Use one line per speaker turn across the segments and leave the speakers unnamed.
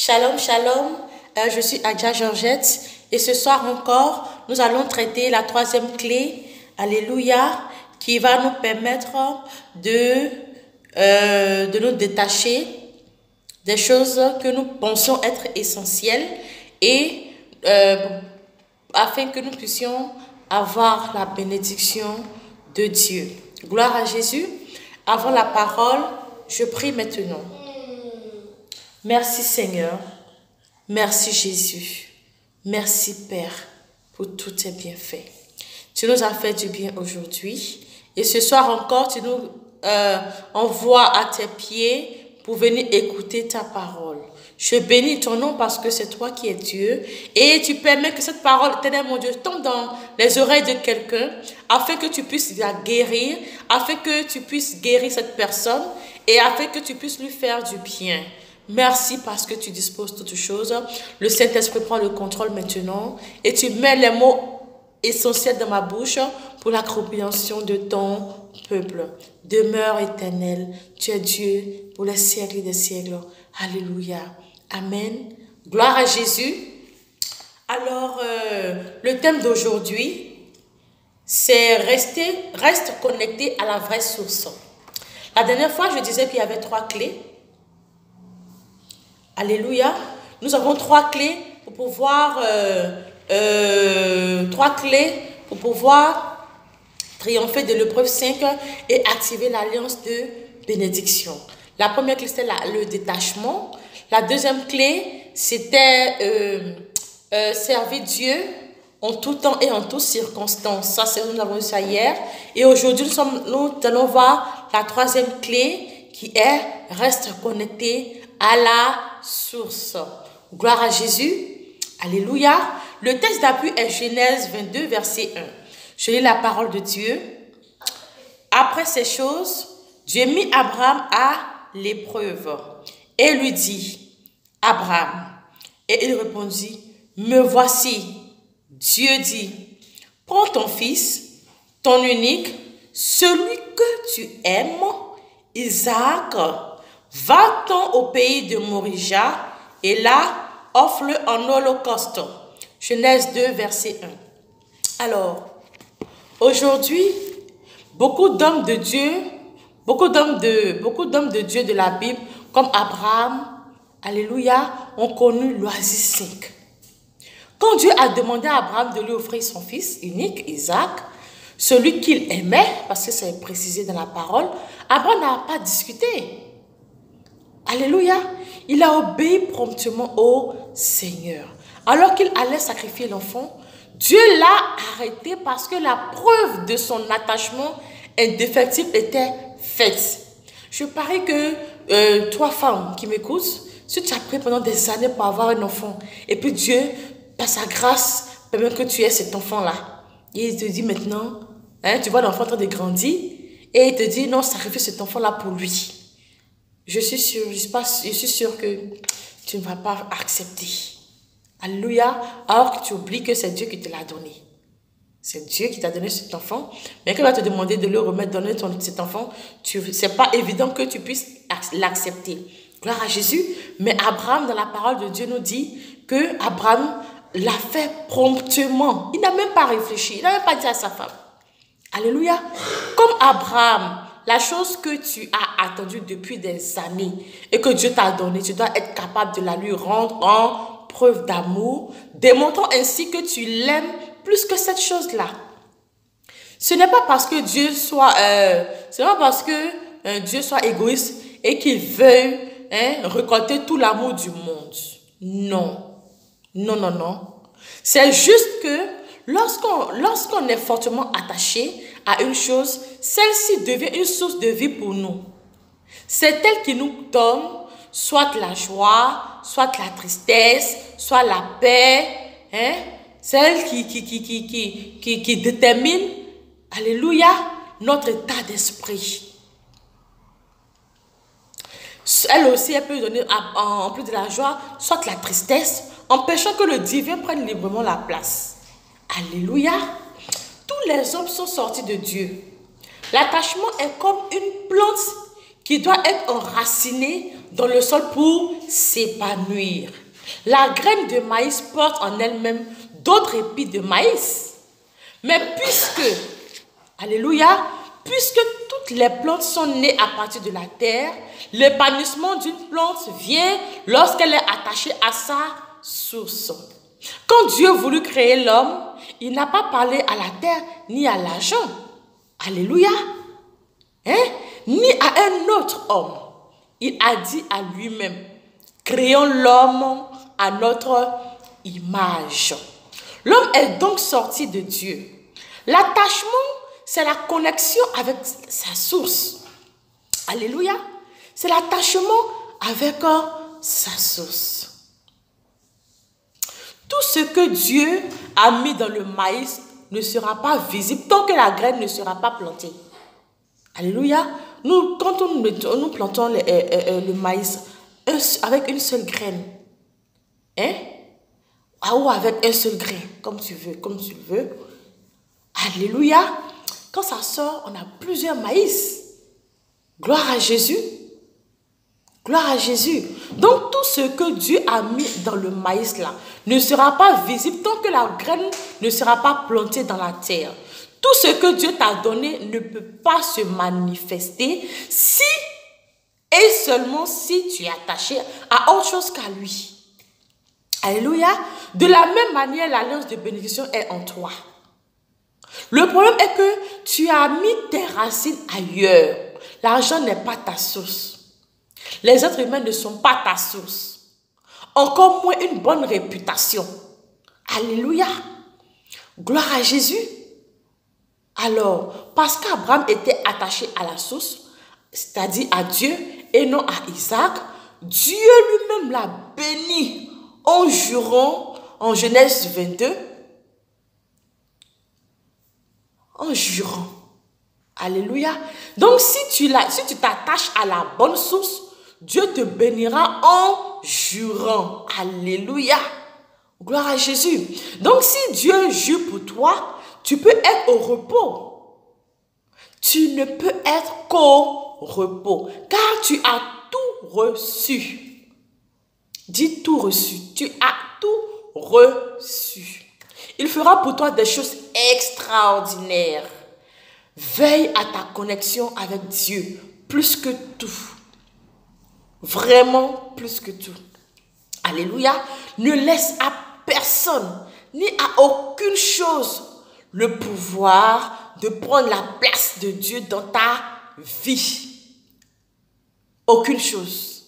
Shalom, shalom, je suis Adja Georgette et ce soir encore, nous allons traiter la troisième clé, alléluia, qui va nous permettre de nous détacher des choses que nous pensons être essentielles et afin que nous puissions avoir la bénédiction de Dieu. Gloire à Jésus. Avant la parole, je prie maintenant. Merci Seigneur, merci Jésus, merci Père pour tous tes bienfaits. Tu nous as fait du bien aujourd'hui et ce soir encore tu nous envoies à tes pieds pour venir écouter ta parole. Je bénis ton nom parce que c'est toi qui es Dieu et tu permets que cette parole, éternel mon Dieu, tombe dans les oreilles de quelqu'un afin que tu puisses la guérir, afin que tu puisses guérir cette personne et afin que tu puisses lui faire du bien. Merci parce que tu disposes toutes choses. Le Saint-Esprit prend le contrôle maintenant et tu mets les mots essentiels dans ma bouche pour la compréhension de ton peuple. Demeure éternel, tu es Dieu pour les siècles des siècles. Alléluia. Amen. Gloire à Jésus. Alors, le thème d'aujourd'hui, c'est reste connecté à la vraie source. La dernière fois, je disais qu'il y avait 3 clés. Alléluia. Nous avons 3 clés pour pouvoir triompher de l'épreuve 5 et activer l'alliance de bénédiction. La première clé, c'était le détachement. La deuxième clé, c'était servir Dieu en tout temps et en toutes circonstances. Ça, nous avons vu ça hier. Et aujourd'hui, nous allons voir la troisième clé qui est reste connecté à la source. Gloire à Jésus. Alléluia. Le texte d'appui est Genèse 22, verset 1. Je lis la parole de Dieu. Après ces choses, Dieu mit Abraham à l'épreuve et lui dit, Abraham. Et il répondit, me voici. Dieu dit, prends ton fils, ton unique, celui que tu aimes, Isaac, va-t'en au pays de Morija et là, offre-le en holocauste. Genèse 2, verset 1. Alors, aujourd'hui, beaucoup d'hommes de Dieu de la Bible, comme Abraham, alléluia, ont connu l'oasis 5. Quand Dieu a demandé à Abraham de lui offrir son fils unique, Isaac, celui qu'il aimait, parce que c'est précisé dans la parole, Abraham n'a pas discuté. Alléluia. Il a obéi promptement au Seigneur. Alors qu'il allait sacrifier l'enfant, Dieu l'a arrêté parce que la preuve de son attachement indéfectible était faite. Je parie que toi, femme qui m'écoutes, si tu as pris pendant des années pour avoir un enfant, et puis Dieu, par sa grâce, permet que tu aies cet enfant-là. Et il te dit maintenant, tu vois l'enfant en train de grandir, et il te dit, non, sacrifie cet enfant-là pour lui. Je suis sûre que tu ne vas pas accepter. Alléluia. Alors que tu oublies que c'est Dieu qui te l'a donné. C'est Dieu qui t'a donné cet enfant. Mais quand il va te demander de le remettre, donner cet enfant, c'est pas évident que tu puisses l'accepter. Gloire à Jésus. Mais Abraham, dans la parole de Dieu, nous dit que Abraham l'a fait promptement. Il n'a même pas réfléchi. Il n'a même pas dit à sa femme. Alléluia. Comme Abraham, la chose que tu as attendue depuis des années et que Dieu t'a donné, tu dois être capable de la lui rendre en preuve d'amour, démontrant ainsi que tu l'aimes plus que cette chose-là. Ce n'est pas parce que Dieu soit, Dieu soit égoïste et qu'il veuille récolter tout l'amour du monde. Non. Non, non, non. C'est juste que lorsqu'on est fortement attaché à une chose, celle-ci devient une source de vie pour nous. C'est elle qui nous donne soit la joie, soit la tristesse, soit la paix. C'est elle qui détermine, alléluia, notre état d'esprit. Elle aussi, elle peut donner, en plus de la joie, soit la tristesse, empêchant que le divin prenne librement la place. Alléluia. Tous les hommes sont sortis de Dieu. L'attachement est comme une plante qui doit être enracinée dans le sol pour s'épanouir. La graine de maïs porte en elle-même d'autres épis de maïs. Mais alléluia, puisque toutes les plantes sont nées à partir de la terre, l'épanouissement d'une plante vient lorsqu'elle est attachée à sa source. Quand Dieu voulut créer l'homme, il n'a pas parlé à la terre ni à l'argent. Alléluia. Ni à un autre homme. Il a dit à lui-même, créons l'homme à notre image. L'homme est donc sorti de Dieu. L'attachement, c'est la connexion avec sa source. Alléluia. C'est l'attachement avec sa source. Tout ce que Dieu a mis dans le maïs ne sera pas visible tant que la graine ne sera pas plantée. Alléluia. Nous, quand nous plantons le maïs avec une seule graine, ou avec un seul grain, comme tu veux. Alléluia. Quand ça sort, on a plusieurs maïs. Gloire à Jésus. Gloire à Jésus. Donc, tout ce que Dieu a mis dans le maïs là ne sera pas visible tant que la graine ne sera pas plantée dans la terre. Tout ce que Dieu t'a donné ne peut pas se manifester si et seulement si tu es attaché à autre chose qu'à lui. Alléluia. De la même manière, l'alliance de bénédiction est en toi. Le problème est que tu as mis tes racines ailleurs. L'argent n'est pas ta source. Les êtres humains ne sont pas ta source. Encore moins une bonne réputation. Alléluia. Gloire à Jésus. Alors, parce qu'Abraham était attaché à la source, c'est-à-dire à Dieu et non à Isaac, Dieu lui-même l'a béni en jurant en Genèse 22. En jurant. Alléluia. Donc, si tu t'attaches à la bonne source, Dieu te bénira en jurant. Alléluia. Gloire à Jésus. Donc, si Dieu jure pour toi, tu peux être au repos. Tu ne peux être qu'au repos, car tu as tout reçu. Dis tout reçu. Tu as tout reçu. Il fera pour toi des choses extraordinaires. Veille à ta connexion avec Dieu, plus que tout. Vraiment plus que tout. Alléluia. Ne laisse à personne, ni à aucune chose, le pouvoir de prendre la place de Dieu dans ta vie. Aucune chose.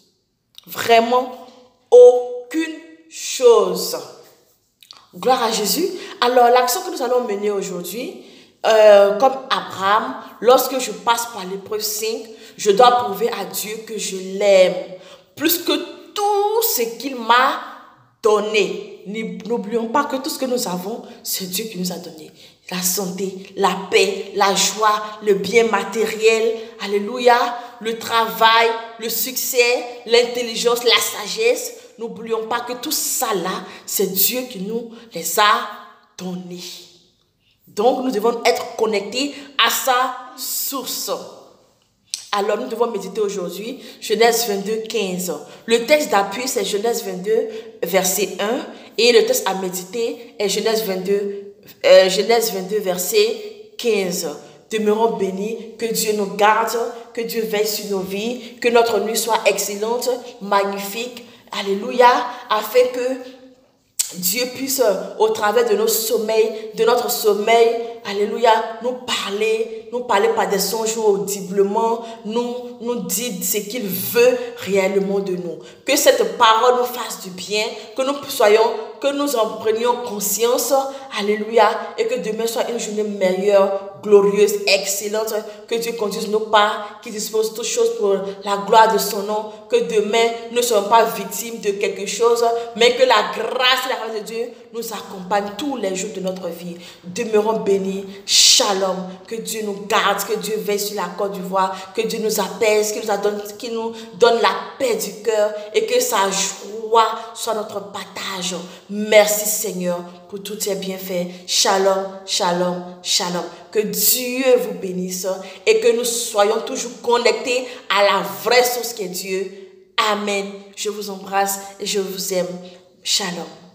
Vraiment, aucune chose. Gloire à Jésus. Alors, l'action que nous allons mener aujourd'hui, comme Abraham, lorsque je passe par l'épreuve 5, je dois prouver à Dieu que je l'aime. Plus que tout ce qu'il m'a donné. N'oublions pas que tout ce que nous avons, c'est Dieu qui nous a donné. La santé, la paix, la joie, le bien matériel, alléluia, le travail, le succès, l'intelligence, la sagesse. N'oublions pas que tout ça là, c'est Dieu qui nous les a donnés. Donc, nous devons être connectés à sa source. Alors, nous devons méditer aujourd'hui Genèse 22, 15. Le texte d'appui, c'est Genèse 22, verset 1. Et le texte à méditer est Genèse 22, verset 15. Demeurons bénis, que Dieu nous garde, que Dieu veille sur nos vies, que notre nuit soit excellente, magnifique. Alléluia, afin que Dieu puisse, au travers de notre sommeil, alléluia, nous parler par des songes ou audiblement, nous dire ce qu'il veut réellement de nous. Que cette parole nous fasse du bien, que nous en prenions conscience, alléluia, et que demain soit une journée meilleure, glorieuse, excellente, que Dieu conduise nos pas, qu'il dispose toutes choses pour la gloire de son nom, que demain nous ne soyons pas victimes de quelque chose, mais que la grâce et la grâce de Dieu nous accompagnent tous les jours de notre vie. Demeurons bénis, shalom, que Dieu nous garde, que Dieu veille sur la Côte d'Ivoire, que Dieu nous apaise, qu'il nous donne la paix du cœur et que sa joie toi soit notre partage. Merci Seigneur pour tous tes bienfaits. Shalom, shalom, shalom. Que Dieu vous bénisse et que nous soyons toujours connectés à la vraie source qui est Dieu. Amen. Je vous embrasse et je vous aime. Shalom.